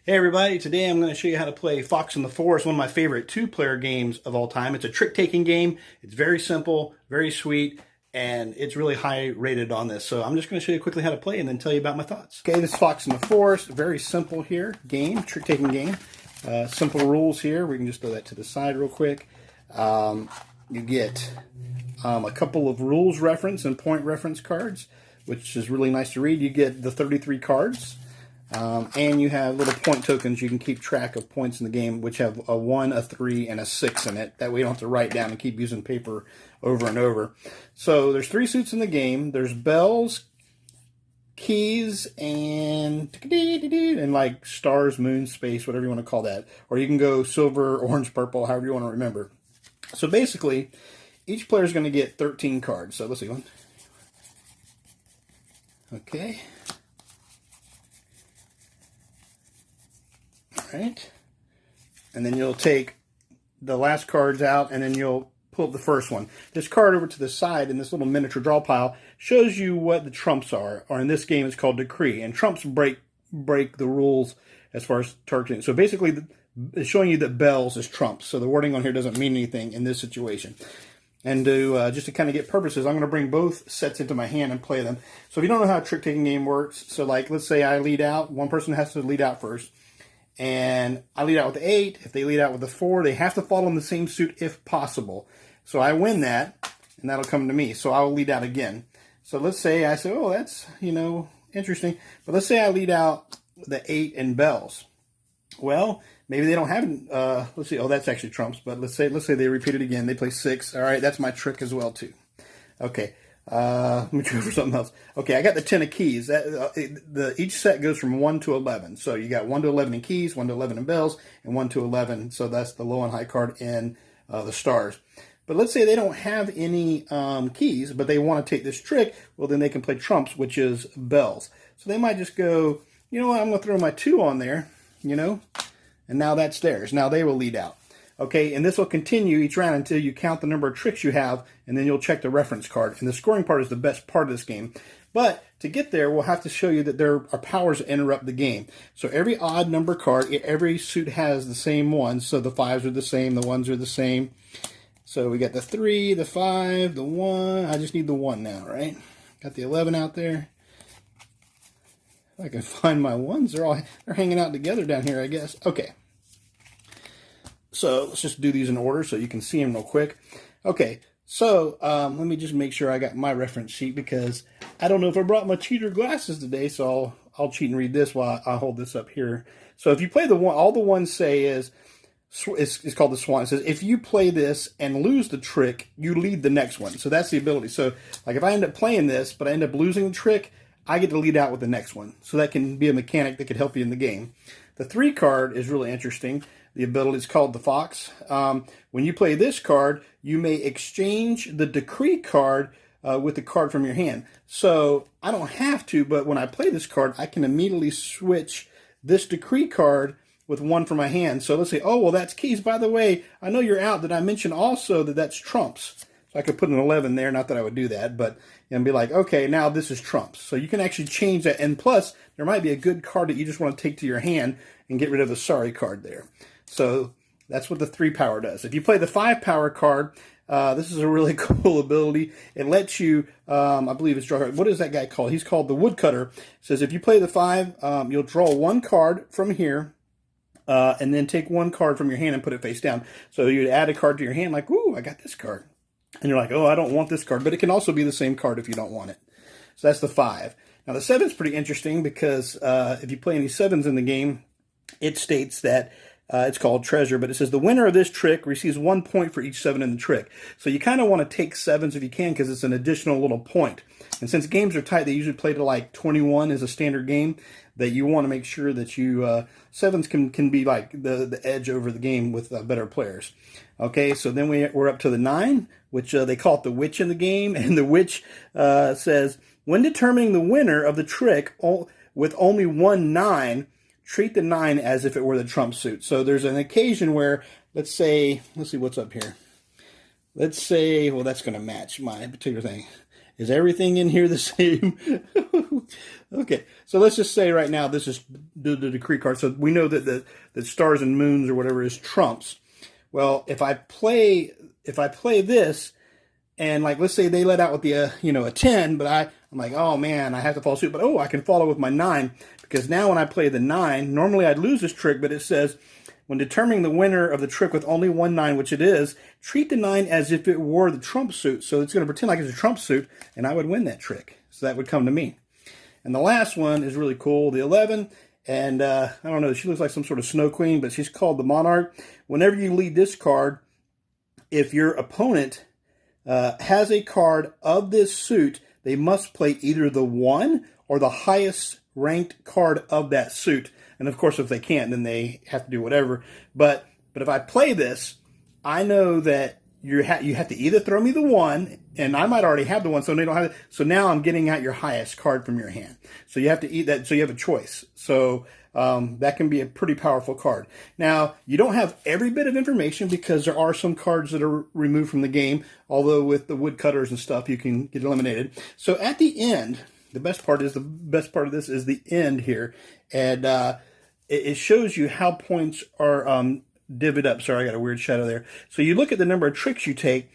Hey everybody, today I'm going to show you how to play Fox in the Forest, one of my favorite two-player games of all time. It's a trick-taking game. It's very simple, very sweet, and it's really high rated on this. So I'm just going to show you quickly how to play and then tell you about my thoughts. Okay, this is Fox in the Forest, very simple here, trick-taking game. Simple rules here. We can just throw that to the side real quick. You get a couple of rules reference and point reference cards, which is really nice to read. You get the 33 cards. And you have little point tokens. You can keep track of points in the game, which have a 1, a 3, and a 6 in it. That way you don't have to write down and keep using paper over and over. So there's 3 suits in the game. There's bells, keys, and like stars, moon, space, whatever you want to call that. Or you can go silver, orange, purple, however you want to remember. So basically, each player is going to get 13 cards. So let's see one. Okay. Right, and then you'll take the last cards out, and then you'll pull up the first one. This card over to the side in this little miniature draw pile shows you what the trumps are, or in this game it's called decree. And trumps break the rules as far as targeting. So basically, it's showing you that bells is trumps. So the wording on here doesn't mean anything in this situation. And just to kind of get purposes, I'm going to bring both sets into my hand and play them. So if you don't know how a trick-taking game works, so like let's say I lead out, one person has to lead out first. And I lead out with the 8. If they lead out with the 4, they have to fall in the same suit if possible. So I win that, and that'll come to me. So I will lead out again. So let's say I say, oh, that's, interesting. But let's say I lead out the 8 and bells. Well, maybe they don't have, let's see, oh, that's actually trumps. But let's say they repeat it again. They play 6. All right, that's my trick as well, too. Okay. Let me try for something else. Okay, I got the 10 of keys. Each set goes from 1 to 11. So you got 1 to 11 in keys, 1 to 11 in bells, and 1 to 11. So that's the low and high card in the stars. But let's say they don't have any keys, but they want to take this trick. Well, then they can play trumps, which is bells. So they might just go, you know what, I'm going to throw my 2 on there, and now that's theirs. Now they will lead out. Okay, and this will continue each round until you count the number of tricks you have, and then you'll check the reference card. And the scoring part is the best part of this game. But to get there, we'll have to show you that there are powers that interrupt the game. So every odd number card, every suit has the same ones. So the 5s are the same, the 1s are the same. So we got the 3, the 5, the 1. I just need the 1 now, right? Got the 11 out there. If I can find my 1s, they're hanging out together down here, I guess. Okay. So let's just do these in order so you can see them real quick. Okay, so let me just make sure I got my reference sheet because I don't know if I brought my cheater glasses today, so I'll cheat and read this while I hold this up here. So if you play the one, all the ones say is, it's called the swan. It says, if you play this and lose the trick, you lead the next one. So that's the ability. So like if I end up playing this, but I end up losing the trick, I get to lead out with the next one. So that can be a mechanic that could help you in the game. The 3 card is really interesting. The ability is called the Fox. When you play this card, you may exchange the decree card with the card from your hand. So I don't have to, but when I play this card, I can immediately switch this decree card with 1 from my hand. So let's say, oh, well, that's keys. By the way, I know you're out. Did I mention also that that's trumps? So I could put an 11 there. Not that I would do that, but and be like, okay, now this is trumps. So you can actually change that. And plus, there might be a good card that you just want to take to your hand and get rid of the sorry card there. So that's what the 3 power does. If you play the 5 power card, this is a really cool ability. It lets you, I believe it's draw. What is that guy called? He's called the Woodcutter. It says if you play the 5, you'll draw 1 card from here, and then take 1 card from your hand and put it face down. So you'd add a card to your hand like, ooh, I got this card. And you're like, oh, I don't want this card. But it can also be the same card if you don't want it. So that's the 5. Now the 7 is pretty interesting because if you play any 7s in the game, it states that it's called treasure, but it says the winner of this trick receives 1 point for each 7 in the trick. So you kind of want to take 7s if you can because it's an additional little point. And since games are tight, they usually play to like 21 as a standard game, that you want to make sure that you 7s can be like the edge over the game with better players. Okay, so then we're up to the 9, which they call it the witch in the game. And the witch says, when determining the winner of the trick with only 1 9, treat the 9 as if it were the trump suit. So there's an occasion where, let's see what's up here. Let's say, well, that's going to match my particular thing. Is everything in here the same? Okay, so let's just say right now this is the decree card. So we know that the stars and moons or whatever is trumps. Well, if I play this, and like let's say they let out with the a 10, but I'm like, oh man, I have to follow suit. But oh, I can follow with my 9, because now when I play the 9, normally I'd lose this trick, but it says when determining the winner of the trick with only one 9, which it is, treat the 9 as if it were the trump suit. So it's going to pretend like it's a trump suit, and I would win that trick. So that would come to me. And the last one is really cool, the 11. And I don't know, she looks like some sort of snow queen, but she's called the Monarch. Whenever you lead this card, if your opponent has a card of this suit, they must play either the 1 or the highest ranked card of that suit. And of course, if they can't, then they have to do whatever. But if I play this, I know that you have to either throw me the 1, and I might already have the 1, so they don't have it. So now I'm getting out your highest card from your hand. So you have to eat that. So you have a choice. So that can be a pretty powerful card. Now, you don't have every bit of information because there are some cards that are removed from the game, although with the woodcutters and stuff, you can get eliminated. So at the end, the best part of this is the end here. And it shows you how points are divvied up. Sorry, I got a weird shadow there. So you look at the number of tricks you take,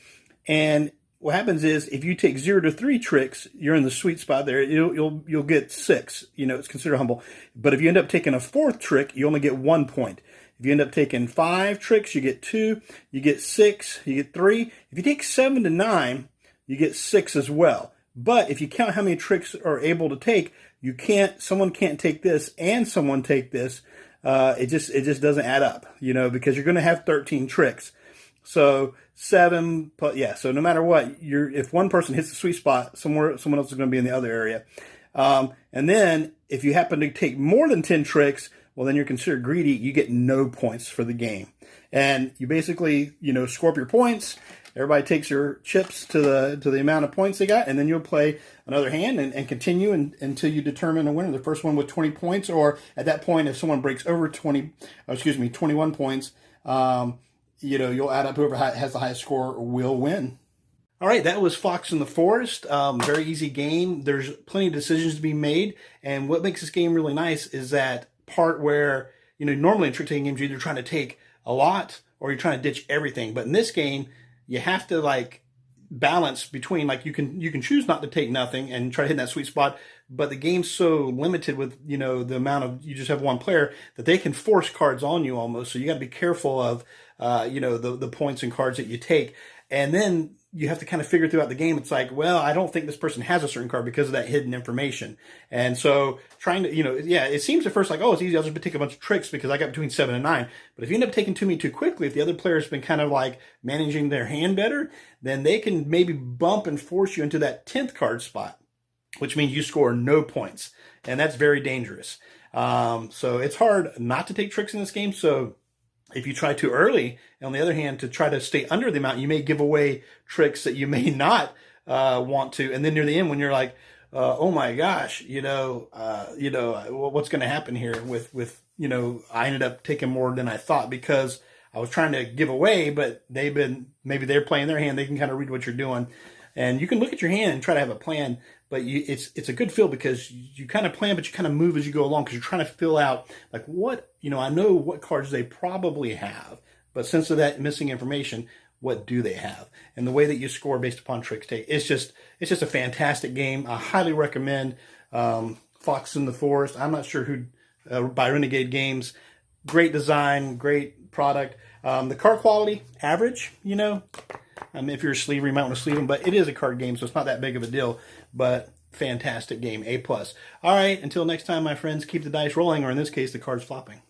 and what happens is if you take 0 to 3 tricks, you're in the sweet spot there. You'll get 6. It's considered humble. But if you end up taking a 4th trick, you only get 1 point. If you end up taking 5 tricks, you get 2. You get 6. You get 3. If you take 7 to 9, you get 6 as well. But if you count how many tricks are able to take, someone can't take this and someone take this. It just doesn't add up, because you're going to have 13 tricks. So 7, so no matter what, if one person hits the sweet spot, someone else is going to be in the other area. And then if you happen to take more than 10 tricks, well, then you're considered greedy. You get no points for the game. And you basically, score up your points. Everybody takes your chips to the amount of points they got, and then you'll play another hand and continue until you determine a winner. The first one with 20 points, or at that point, if someone breaks over 21 points, you'll add up. Whoever has the highest score will win. All right, that was Fox in the Forest. Very easy game. There's plenty of decisions to be made, and what makes this game really nice is that part where normally in trick-taking games you're either trying to take a lot or you're trying to ditch everything, but in this game you have to balance between you can choose not to take nothing and try to hit that sweet spot, but the game's so limited with the amount of, you just have one player, that they can force cards on you almost. So you got to be careful of the points and cards that you take, and then you have to kind of figure throughout the game. It's like, well, I don't think this person has a certain card because of that hidden information. And so trying to, it seems at first like, oh, it's easy. I'll just take a bunch of tricks because I got between 7 and 9. But if you end up taking too quickly, if the other player's been kind of managing their hand better, then they can maybe bump and force you into that 10th card spot, which means you score no points. And that's very dangerous. So it's hard not to take tricks in this game. So if you try too early, on the other hand, to try to stay under the amount, you may give away tricks that you may not want to. And then near the end, when you're like, oh my gosh, what's going to happen here with I ended up taking more than I thought because I was trying to give away, but maybe they're playing their hand. They can kind of read what you're doing. And you can look at your hand and try to have a plan, but it's a good feel because you kind of plan, but you kind of move as you go along because you're trying to fill out I know what cards they probably have, but since of that missing information, what do they have? And the way that you score based upon tricks take, it's just a fantastic game. I highly recommend Fox in the Forest. I'm not sure who by Renegade Games. Great design, great product. The card quality, average, if you're a sleever, you might want to sleeve them, but it is a card game, so it's not that big of a deal. But fantastic game, A+. All right, until next time, my friends, keep the dice rolling, or in this case, the cards flopping.